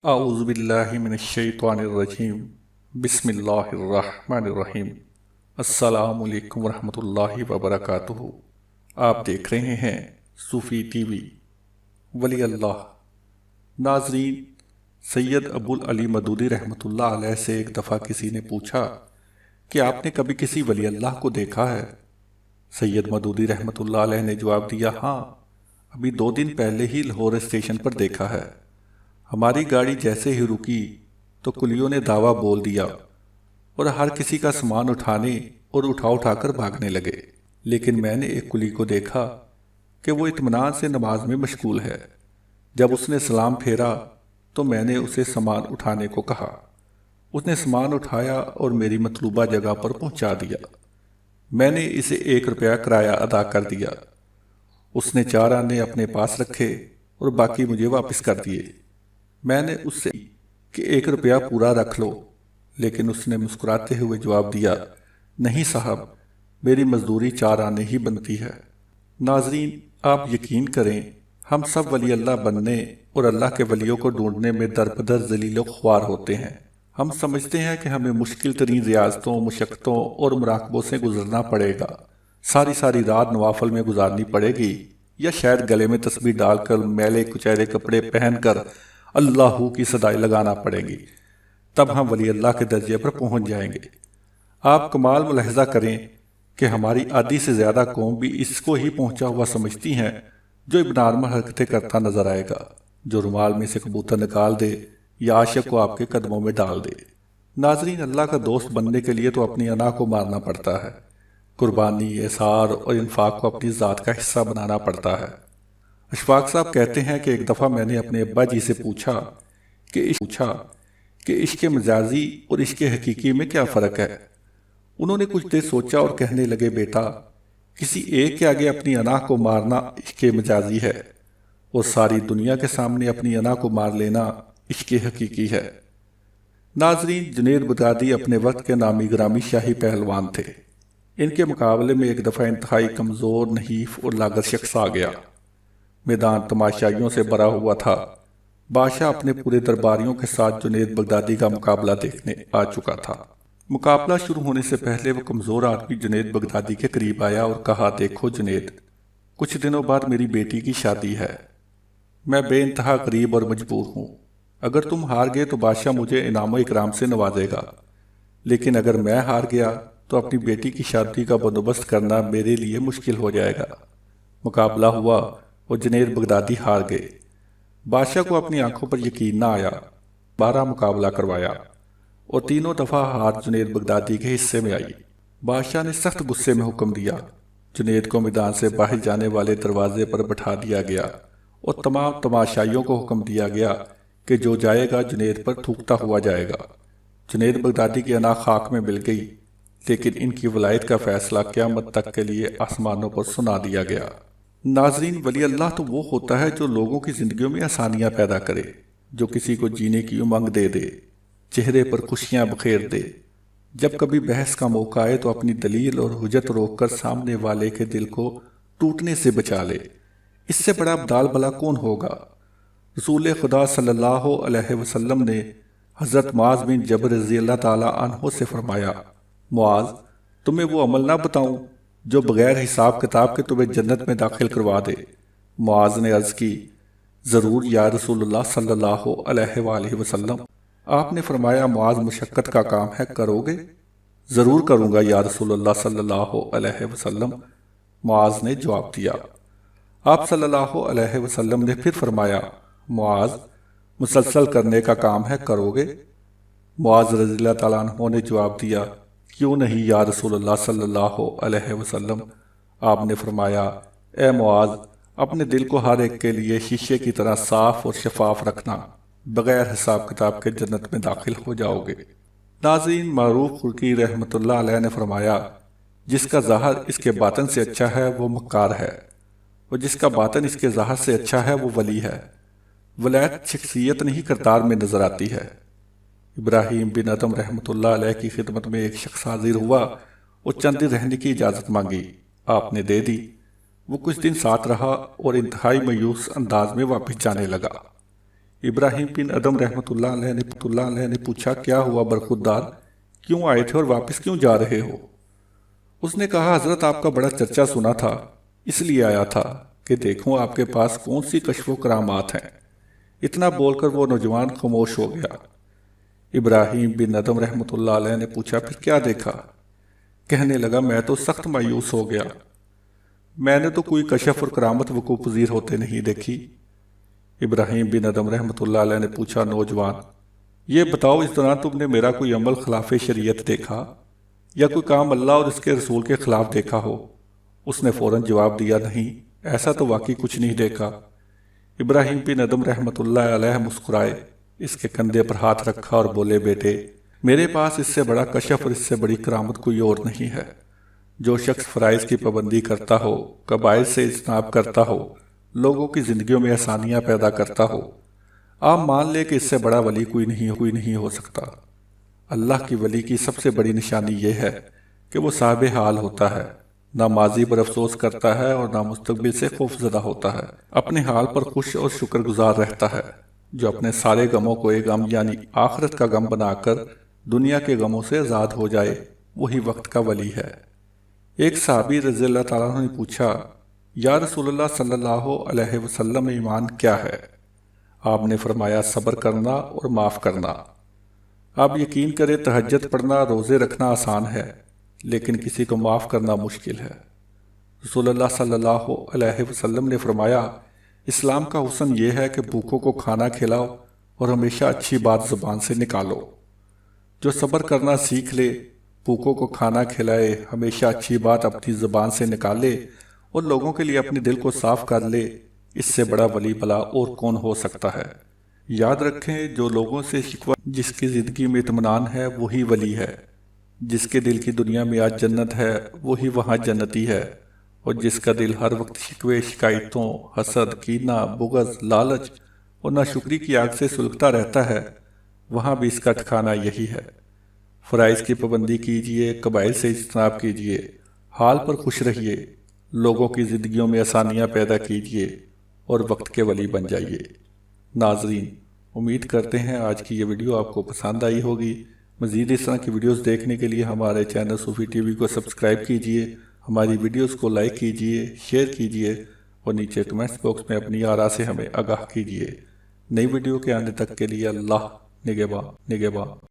اعوذ باللہ من الشیطان الرجیم بسم اللہ الرحمن الرحیم السلام علیکم ورحمۃ اللہ وبرکاتہ۔ آپ دیکھ رہے ہیں صوفی ٹی وی۔ ولی اللہ ناظرین، سید ابو العلی مودودی رحمۃ اللہ علیہ سے ایک دفعہ کسی نے پوچھا کہ آپ نے کبھی کسی ولی اللہ کو دیکھا ہے؟ سید مودودی رحمۃ اللہ علیہ نے جواب دیا، ہاں، ابھی 2 دن پہلے ہی لاہور اسٹیشن پر دیکھا ہے۔ ہماری گاڑی جیسے ہی رکی تو کلیوں نے دعویٰ بول دیا اور ہر کسی کا سامان اٹھانے اور اٹھا کر بھاگنے لگے، لیکن میں نے ایک کلی کو دیکھا کہ وہ اطمینان سے نماز میں مشغول ہے۔ جب اس نے سلام پھیرا تو میں نے اسے سامان اٹھانے کو کہا۔ اس نے سامان اٹھایا اور میری مطلوبہ جگہ پر پہنچا دیا۔ میں نے اسے 1 روپیہ کرایہ ادا کر دیا۔ اس نے 4 آنے اپنے پاس رکھے اور باقی مجھے واپس کر دیے۔ میں نے اس سے کہ 1 روپیہ پورا رکھ لو، لیکن اس نے مسکراتے ہوئے جواب دیا، نہیں صاحب، میری مزدوری 4 آنے ہی بنتی ہے۔ ناظرین، آپ یقین کریں، ہم سب ولی اللہ بننے اور اللہ کے ولیوں کو ڈھونڈنے میں درپدر ذلیل و خوار ہوتے ہیں۔ ہم سمجھتے ہیں کہ ہمیں مشکل ترین ریاضتوں، مشقتوں اور مراقبوں سے گزرنا پڑے گا، ساری رات نوافل میں گزارنی پڑے گی، یا شاید گلے میں تسبیح ڈال کر میلے کچیلے کپڑے پہن کر اللہ کی صدائیں لگانا پڑیں گی، تب ہم ولی اللہ کے درجے پر پہنچ جائیں گے۔ آپ کمال ملاحظہ کریں کہ ہماری آدھی سے زیادہ قوم بھی اس کو ہی پہنچا ہوا سمجھتی ہیں جو ابنارمل حرکتیں کرتا نظر آئے گا، جو رومال میں سے کبوتر نکال دے یا عاشق کو آپ کے قدموں میں ڈال دے۔ ناظرین، اللہ کا دوست بننے کے لیے تو اپنی انا کو مارنا پڑتا ہے، قربانی، احسار اور انفاق کو اپنی ذات کا حصہ بنانا پڑتا ہے۔ اشفاق صاحب کہتے ہیں کہ ایک دفعہ میں نے اپنے ابا جی سے پوچھا کہ عشق مجازی اور عشق حقیقی میں کیا فرق ہے؟ انہوں نے کچھ دیر سوچا اور کہنے لگے، بیٹا، کسی ایک کے آگے اپنی انا کو مارنا عشق مجازی ہے، اور ساری دنیا کے سامنے اپنی انا کو مار لینا عشق حقیقی ہے۔ ناظرین، جنید بغدادی اپنے وقت کے نامی گرامی شاہی پہلوان تھے۔ ان کے مقابلے میں ایک دفعہ انتہائی کمزور، نحیف اور لاغر شخص آ گیا۔ میدان تماشائیوں سے بھرا ہوا تھا۔ بادشاہ اپنے پورے درباریوں کے ساتھ جنید بغدادی کا مقابلہ دیکھنے آ چکا تھا۔ مقابلہ شروع ہونے سے پہلے وہ کمزور آدمی جنید بغدادی کے قریب آیا اور کہا، دیکھو جنید، کچھ دنوں بعد میری بیٹی کی شادی ہے۔ میں بے انتہا غریب اور مجبور ہوں۔ اگر تم ہار گئے تو بادشاہ مجھے انعام و اکرام سے نوازے گا، لیکن اگر میں ہار گیا تو اپنی بیٹی کی شادی کا بندوبست کرنا میرے لیے مشکل ہو جائے گا۔ مقابلہ ہوا اور جنید بغدادی ہار گئے۔ بادشاہ کو اپنی آنکھوں پر یقین نہ آیا۔ 12 مقابلہ کروایا اور تینوں دفعہ ہار جنید بغدادی کے حصے میں آئی۔ بادشاہ نے سخت غصے میں حکم دیا، جنید کو میدان سے باہر جانے والے دروازے پر بٹھا دیا گیا اور تمام تماشائیوں کو حکم دیا گیا کہ جو جائے گا جنید پر تھوکتا ہوا جائے گا۔ جنید بغدادی کی انا خاک میں مل گئی، لیکن ان کی ولایت کا فیصلہ قیامت تک کے لیے آسمانوں پر سنا دیا گیا۔ ناظرین، ولی اللہ تو وہ ہوتا ہے جو لوگوں کی زندگیوں میں آسانیاں پیدا کرے، جو کسی کو جینے کی امنگ دے دے، چہرے پر خوشیاں بخیر دے۔ جب کبھی بحث کا موقع آئے تو اپنی دلیل اور حجت روک کر سامنے والے کے دل کو ٹوٹنے سے بچا لے۔ اس سے بڑا ابدال بھلا کون ہوگا؟ رسول خدا صلی اللہ علیہ وسلم نے حضرت معاذ بن جبل رضی اللہ تعالیٰ عنہ سے فرمایا، معاذ، تمہیں وہ عمل نہ بتاؤں جو بغیر حساب کتاب کے تمہیں جنت میں داخل کروا دے؟ معاذ نے عرض کی، ضرور یا رسول اللہ صلی اللہ علیہ وآلہ وسلم۔ آپ نے فرمایا، معاذ، مشقت کا کام ہے، کرو گے؟ ضرور کروں گا یا رسول اللہ صلی اللہ علیہ وسلم، معاذ نے جواب دیا۔ آپ صلی اللہ علیہ وسلم نے پھر فرمایا، معاذ، مسلسل کرنے کا کام ہے، کرو گے؟ معاذ رضی اللہ تعالیٰ عنہ نے جواب دیا، کیوں نہیں یا رسول اللہ صلی اللہ علیہ وسلم۔ آپ نے فرمایا، اے معاذ، اپنے دل کو ہر ایک کے لیے شیشے کی طرح صاف اور شفاف رکھنا، بغیر حساب کتاب کے جنت میں داخل ہو جاؤ گے۔ ناظرین، معروف خلقی رحمۃ اللہ علیہ نے فرمایا، جس کا ظاہر اس کے باطن سے اچھا ہے وہ مکار ہے، اور جس کا باطن اس کے ظاہر سے اچھا ہے وہ ولی ہے۔ ولایت شخصیت نہیں، کردار میں نظر آتی ہے۔ ابراہیم بن ادم رحمۃ اللہ علیہ کی خدمت میں ایک شخص حاضر ہوا اور چند دن رہنے کی اجازت مانگی۔ آپ نے دے دی۔ وہ کچھ دن ساتھ رہا اور انتہائی مایوس انداز میں واپس جانے لگا۔ ابراہیم بن ادم رحمۃ اللہ علیہ نے پوچھا، کیا ہوا برخودار، کیوں آئے تھے اور واپس کیوں جا رہے ہو؟ اس نے کہا، حضرت آپ کا بڑا چرچا سنا تھا، اس لیے آیا تھا کہ دیکھوں آپ کے پاس کون سی کشف و کرامات ہیں۔ اتنا بول کر وہ نوجوان خاموش ہو گیا۔ ابراہیم بن ادم رحمۃ اللہ علیہ نے پوچھا، پھر کیا دیکھا؟ کہنے لگا، میں تو سخت مایوس ہو گیا، میں نے تو کوئی کشف اور کرامت وقوع پذیر ہوتے نہیں دیکھی۔ ابراہیم بن ادم رحمۃ اللہ علیہ نے پوچھا، نوجوان یہ بتاؤ، اس دوران تم نے میرا کوئی عمل خلاف شریعت دیکھا یا کوئی کام اللہ اور اس کے رسول کے خلاف دیکھا ہو؟ اس نے فوراً جواب دیا، نہیں، ایسا تو واقعی کچھ نہیں دیکھا۔ ابراہیم بن ادم رحمۃ اللہ علیہ مسکرائے، اس کے کندھے پر ہاتھ رکھا اور بولے، بیٹے میرے پاس اس سے بڑا کشف اور اس سے بڑی کرامت کوئی اور نہیں ہے۔ جو شخص فرائض کی پابندی کرتا ہو، کبائر سے اجتناب کرتا ہو، لوگوں کی زندگیوں میں آسانیاں پیدا کرتا ہو، آپ مان لے کہ اس سے بڑا ولی کوئی نہیں ہو سکتا۔ اللہ کی ولی کی سب سے بڑی نشانی یہ ہے کہ وہ صاحب حال ہوتا ہے، نہ ماضی پر افسوس کرتا ہے اور نہ مستقبل سے خوف زدہ ہوتا ہے، اپنے حال پر خوش اور شکر گزار رہتا ہے۔ جو اپنے سارے غموں کو ایک غم یعنی آخرت کا غم بنا کر دنیا کے غموں سے آزاد ہو جائے، وہی وقت کا ولی ہے۔ ایک صحابی رضی اللہ تعالیٰ عنہ نے پوچھا، یا رسول اللہ صلی اللہ علیہ وسلم، ایمان کیا ہے؟ آپ نے فرمایا، صبر کرنا اور معاف کرنا۔ آپ یقین کریں، تہجد پڑھنا، روزے رکھنا آسان ہے، لیکن کسی کو معاف کرنا مشکل ہے۔ رسول اللہ صلی اللہ علیہ وسلم نے فرمایا، اسلام کا حسن یہ ہے کہ بھوکوں کو کھانا کھلاؤ اور ہمیشہ اچھی بات زبان سے نکالو۔ جو صبر کرنا سیکھ لے، بھوکوں کو کھانا کھلائے، ہمیشہ اچھی بات اپنی زبان سے نکالے اور لوگوں کے لیے اپنے دل کو صاف کر لے، اس سے بڑا ولی بلا اور کون ہو سکتا ہے؟ یاد رکھیں، جو لوگوں سے شکوہ، جس کی زندگی میں اطمینان ہے وہی ولی ہے۔ جس کے دل کی دنیا میں آج جنت ہے وہی وہاں جنتی ہے، اور جس کا دل ہر وقت شکوے، شکایتوں، حسد، کینہ، بغض، لالچ اور ناشکری کی آگ سے سلگتا رہتا ہے، وہاں بھی اس کا ٹھکانہ یہی ہے۔ فرائض کی پابندی کیجئے، کبائر سے اجتناب کیجئے، حال پر خوش رہیے، لوگوں کی زندگیوں میں آسانیاں پیدا کیجئے اور وقت کے ولی بن جائیے۔ ناظرین، امید کرتے ہیں آج کی یہ ویڈیو آپ کو پسند آئی ہوگی۔ مزید اس طرح کی ویڈیوز دیکھنے کے لیے ہمارے چینل صوفی ٹی وی کو سبسکرائب کیجئے، ہماری ویڈیوز کو لائک کیجئے، شیئر کیجئے اور نیچے کمنٹس باکس میں اپنی آراء سے ہمیں آگاہ کیجئے۔ نئی ویڈیو کے آنے تک کے لیے اللہ نگہباں۔